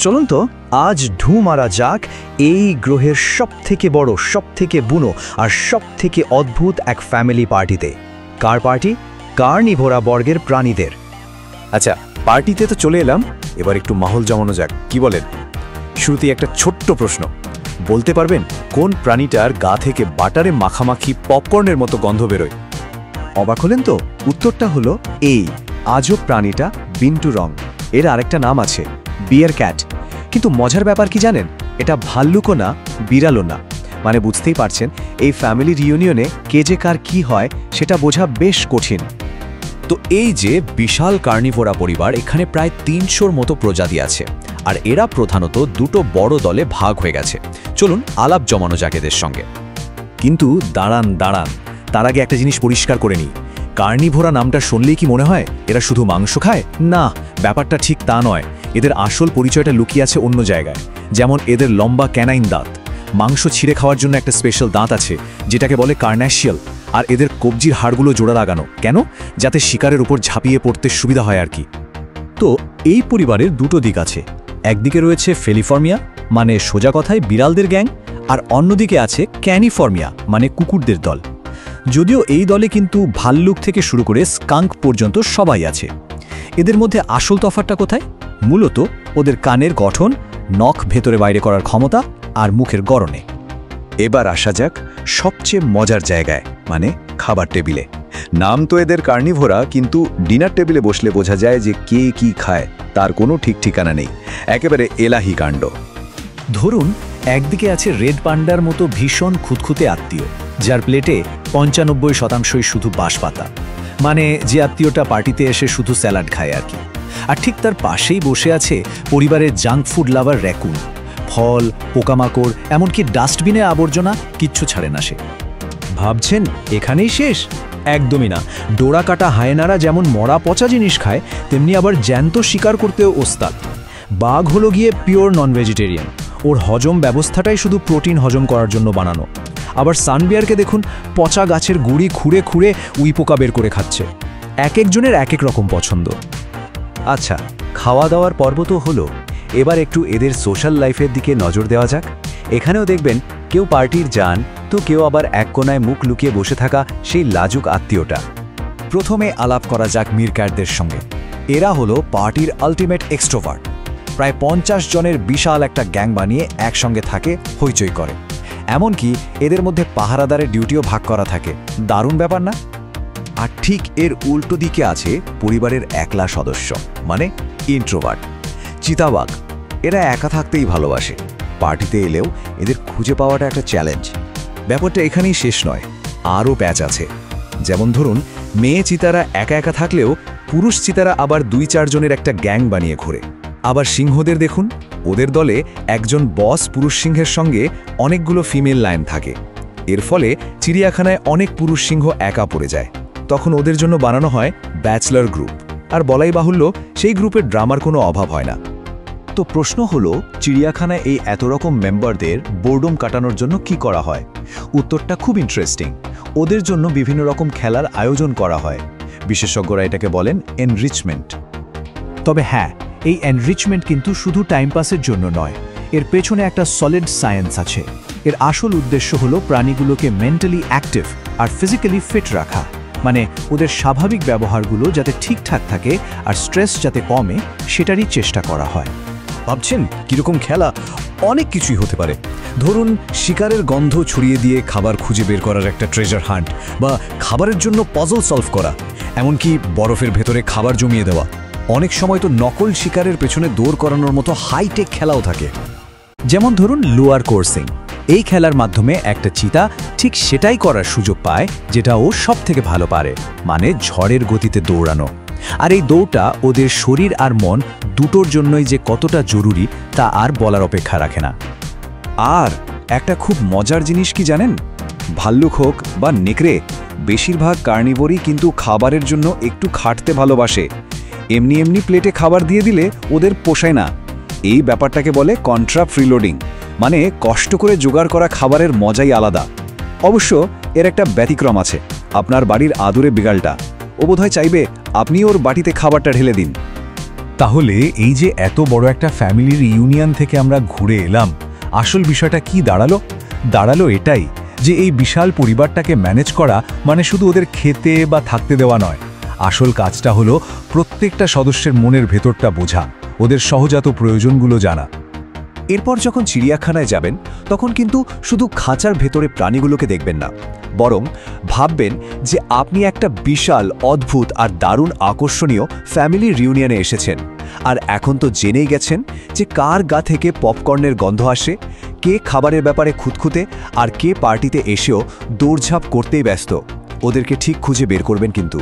চলুন তো আজ ঢু মারা যাক এই গ্রহের সবথেকে বড়, সবথেকে বুনো আর সবথেকে অদ্ভুত এক ফ্যামিলি পার্টিতে। কার পার্টি? কার্নিভোরা বর্গের প্রাণীদের। আচ্ছা, পার্টিতে তো চলে এলাম, এবার একটু মাহল জমানো যাক, কি বলেন? শুরুতেই একটা ছোট্ট প্রশ্ন, বলতে পারবেন কোন প্রাণীটার গা থেকে বাটারে মাখামাখি পপকর্নের মতো গন্ধ বেরোয়? অবাক হলেন তো? উত্তরটা হলো এই আজব প্রাণীটা বিন্টু রং। এর আরেকটা নাম আছে বিয়ার ক্যাট। কিন্তু মজার ব্যাপার কি জানেন? এটা ভাল্লুকও না, বিড়ালও না। মানে বুঝতেই পারছেন, এই ফ্যামিলি রিউনিয়নে কে যে কার কি হয় সেটা বোঝা বেশ কঠিন। তো এই যে বিশাল কার্নিভোরা পরিবার, এখানে প্রায় ৩০০র মতো প্রজাতি আছে, আর এরা প্রধানত দুটো বড় দলে ভাগ হয়ে গেছে। চলুন আলাপ জমানো যাক এদের সঙ্গে। কিন্তু দাঁড়ান, তার আগে একটা জিনিস পরিষ্কার করে নিই। কার্নিভোরা নামটা শুনলেই কি মনে হয় এরা শুধু মাংস খায়? না, ব্যাপারটা ঠিক তা নয়। এদের আসল পরিচয়টা লুকিয়ে আছে অন্য জায়গায়। যেমন এদের লম্বা ক্যানাইন দাঁত, মাংস ছিঁড়ে খাওয়ার জন্য একটা স্পেশাল দাঁত আছে যেটাকে বলে কার্নাশিয়াল, আর এদের কবজির হাড়গুলো জোড়া লাগানো। কেন? যাতে শিকারের উপর ঝাঁপিয়ে পড়তে সুবিধা হয় আর কি। তো এই পরিবারের দুটো দিক আছে। একদিকে রয়েছে ফেলিফর্মিয়া, মানে সোজা কথায় বিড়ালদের গ্যাং, আর অন্যদিকে আছে ক্যানিফর্মিয়া, মানে কুকুরদের দল। যদিও এই দলে কিন্তু ভাল্লুক থেকে শুরু করে স্কাঙ্ক পর্যন্ত সবাই আছে। এদের মধ্যে আসল তফাৎটা কোথায়? মূলত ওদের কানের গঠন, নখ ভেতরে বাইরে করার ক্ষমতা আর মুখের গড়নে। এবার আসা যাক সবচেয়ে মজার জায়গায়, মানে খাবার টেবিলে। নাম তো এদের কার্নিভোরা, কিন্তু ডিনার টেবিলে বসলে বোঝা যায় যে কে কি খায় তার কোনো ঠিক ঠিকানা নেই। একেবারে এলাহি কাণ্ড। ধরুন একদিকে আছে রেড পান্ডার মতো ভীষণ খুঁতখুঁতে আত্মীয়, যার প্লেটে ৯৫% শুধু বাঁশপাতা, মানে যে আত্মীয়টা পার্টিতে এসে শুধু স্যালাড খায় আর কি। আর ঠিক তার পাশেই বসে আছে পরিবারের জাঙ্ক ফুড লাভার র্যাকুন। ফল, পোকামাকড়, এমনকি ডাস্টবিনে আবর্জনা কিচ্ছু ছাড়ে না সে। ভাবছেন এখানেই শেষ? একদমই না। ডোরা কাটা হায়েনারা যেমন মরা পচা জিনিস খায়, তেমনি আবার জ্যান্ত শিকার করতেও ওস্তাদ। বাঘ হলো গিয়ে পিওর নন ভেজিটেরিয়ান। ওর হজম ব্যবস্থাটাই শুধু প্রোটিন হজম করার জন্য বানানো। আবার সানবিয়ারকে দেখুন, পচা গাছের গুড়ি খুঁড়ে খুঁড়ে উই পোকা বের করে খাচ্ছে। এক একজনের এক এক রকম পছন্দ। আচ্ছা, খাওয়া দাওয়ার পর্ব তো হলো, এবার একটু এদের সোশ্যাল লাইফের দিকে নজর দেওয়া যাক। এখানেও দেখবেন কেউ পার্টির যান, তো কেউ আবার এক কোনায় মুখ লুকিয়ে বসে থাকা সেই লাজুক আত্মীয়টা। প্রথমে আলাপ করা যাক মিরক্যাটদের সঙ্গে। এরা হলো পার্টির আলটিমেট এক্সট্রোভার্ট। প্রায় ৫০ জনের বিশাল একটা গ্যাং বানিয়ে একসঙ্গে থাকে, হইচই করে। এমনকি এদের মধ্যে পাহারাদারের ডিউটিও ভাগ করা থাকে। দারুণ ব্যাপার না? আর ঠিক এর উল্টো দিকে আছে পরিবারের একলা সদস্য, মানে ইন্ট্রোভার্ট, চিতাবাঘ। এরা একা থাকতেই ভালোবাসে। পার্টিতে এলেও এদের খুঁজে পাওয়াটা একটা চ্যালেঞ্জ। ব্যাপারটা এখানেই শেষ নয়, আরও প্যাচ আছে। যেমন ধরুন, মেয়ে চিতারা একা একা থাকলেও পুরুষ চিতারা আবার ২-৪ জনের একটা গ্যাং বানিয়ে ঘোরে। আবার সিংহদের দেখুন, ওদের দলে একজন বস পুরুষ সিংহের সঙ্গে অনেকগুলো ফিমেল লায়ন থাকে। এর ফলে চিড়িয়াখানায় অনেক পুরুষ সিংহ একা পড়ে যায়। তখন ওদের জন্য বানানো হয় ব্যাচলার গ্রুপ, আর বলাই বাহুল্য সেই গ্রুপের ড্রামার কোনো অভাব হয় না। তো প্রশ্ন হলো, চিড়িয়াখানায় এই এত রকম মেম্বারদের বোর্ডম কাটানোর জন্য কি করা হয়? উত্তরটা খুব ইন্টারেস্টিং। ওদের জন্য বিভিন্ন রকম খেলার আয়োজন করা হয়। বিশেষজ্ঞরা এটাকে বলেন এনরিচমেন্ট। তবে হ্যাঁ, এই এনরিচমেন্ট কিন্তু শুধু টাইম পাসের জন্য নয়। এর পেছনে একটা সলিড সায়েন্স আছে। এর আসল উদ্দেশ্য হলো প্রাণীগুলোকে মেন্টালি অ্যাক্টিভ আর ফিজিক্যালি ফিট রাখা। মানে ওদের স্বাভাবিক ব্যবহারগুলো যাতে ঠিকঠাক থাকে আর স্ট্রেস যাতে কমে, সেটারই চেষ্টা করা হয়। ভাবছেন কীরকম খেলা? অনেক কিছুই হতে পারে। ধরুন, শিকারের গন্ধ ছড়িয়ে দিয়ে খাবার খুঁজে বের করার একটা ট্রেজার হান্ট, বা খাবারের জন্য পাজল সলভ করা, এমনকি বরফের ভেতরে খাবার জমিয়ে দেওয়া। অনেক সময় তো নকল শিকারের পেছনে দৌড় করানোর মতো হাইটেক খেলাও থাকে। যেমন ধরুন লুয়ার কোর্সিং। এই খেলার মাধ্যমে একটা চিতা ঠিক সেটাই করার সুযোগ পায় যেটা ও সবথেকে ভালো পারে, মানে ঝড়ের গতিতে দৌড়ানো। আর এই দৌড়টা ওদের শরীর আর মন দুটোর জন্যই যে কতটা জরুরি তা আর বলার অপেক্ষা রাখে না। আর একটা খুব মজার জিনিস কি জানেন? ভাল্লুক হোক বা নেকড়ে, বেশিরভাগ কার্নিভোরই কিন্তু খাবারের জন্য একটু খাটতে ভালোবাসে। এমনি এমনি প্লেটে খাবার দিয়ে দিলে ওদের পোষায় না। এই ব্যাপারটাকে বলে কন্ট্রা ফ্রিলোডিং, মানে কষ্ট করে জোগাড় করা খাবারের মজাই আলাদা। অবশ্য এর একটা ব্যতিক্রম আছে, আপনার বাড়ির আদুরে বিড়ালটা। ও বোধহয় চাইবে আপনি ওর বাটিতে খাবারটা ঢেলে দিন। তাহলে এই যে এত বড় একটা ফ্যামিলির ইউনিয়ন থেকে আমরা ঘুরে এলাম, আসল বিষয়টা কি দাঁড়ালো এটাই যে এই বিশাল পরিবারটাকে ম্যানেজ করা মানে শুধু ওদের খেতে বা থাকতে দেওয়া নয়। আসল কাজটা হলো প্রত্যেকটা সদস্যের মনের ভেতরটা বোঝা, ওদের সহজাত প্রয়োজনগুলো জানা। এরপর যখন চিড়িয়াখানায় যাবেন তখন কিন্তু শুধু খাঁচার ভেতরে প্রাণীগুলোকে দেখবেন না, বরং ভাববেন যে আপনি একটা বিশাল, অদ্ভুত আর দারুণ আকর্ষণীয় ফ্যামিলি রিউনিয়নে এসেছেন। আর এখন তো জেনেই গেছেন যে কার গা থেকে পপকর্নের গন্ধ আসে, কে খাবারের ব্যাপারে খুঁতখুঁতে, আর কে পার্টিতে এসেও দৌড়ঝাঁপ করতেই ব্যস্ত। ওদেরকে ঠিক খুঁজে বের করবেন কিন্তু।